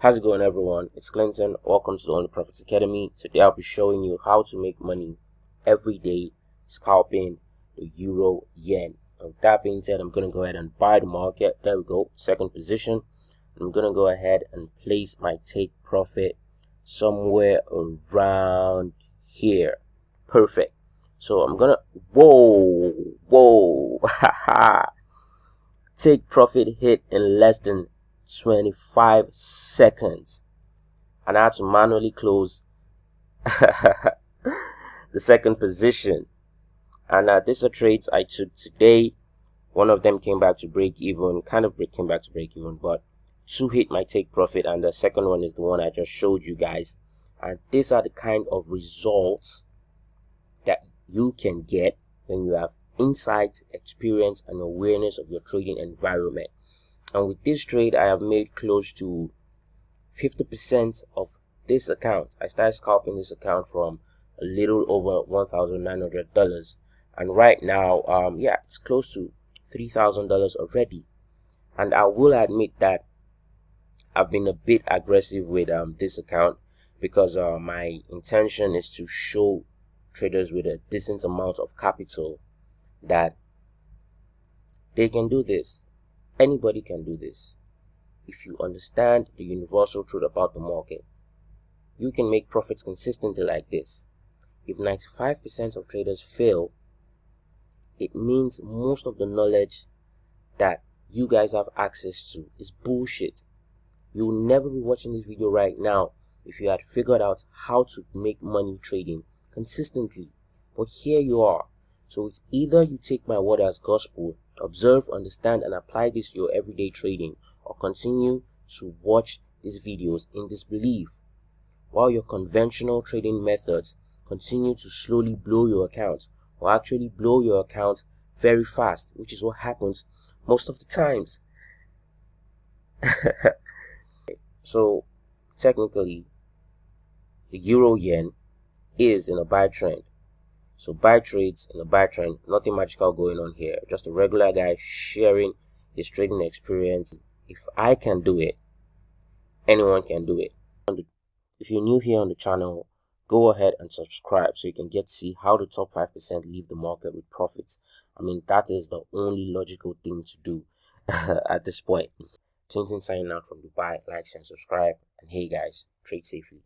How's it going, everyone? It's Clinton. Welcome to the Only Profits Academy. Today I'll be showing you how to make money every day scalping the euro yen. With that being said, I'm going to go ahead and buy the market. There we go, second position. I'm going to go ahead and place my take profit somewhere around here. Perfect. So I'm gonna whoa haha, take profit hit in less than 25 seconds, and I had to manually close the second position. And these are trades I took today. One of them came back to break even, came back to break even, but two hit my take profit, and the second one is the one I just showed you guys. And these are the kind of results that you can get when you have insight, experience, and awareness of your trading environment. And with this trade, I have made close to 50% of this account. I started scalping this account from a little over $1,900, and right now, yeah, it's close to $3,000 already. And I will admit that I've been a bit aggressive with this account because my intention is to show traders with a decent amount of capital that they can do this. Anybody can do this. If you understand the universal truth about the market, you can make profits consistently like this. If 95% of traders fail, it means most of the knowledge that you guys have access to is bullshit. You will never be watching this video right now if you had figured out how to make money trading consistently. But here you are. So it's either you take my word as gospel, observe, understand, and apply this to your everyday trading, or continue to watch these videos in disbelief, while your conventional trading methods continue to slowly blow your account, or actually blow your account very fast, which is what happens most of the times. So technically, the euro yen is in a buy trend. So buy trades in a buy trend, nothing magical going on here. Just a regular guy sharing his trading experience. If I can do it, anyone can do it. If you're new here on the channel, go ahead and subscribe so you can get to see how the top 5% leave the market with profits. I mean, that is the only logical thing to do at this point. Clinton signing out from Dubai. Like, share, and subscribe. And hey guys, trade safely.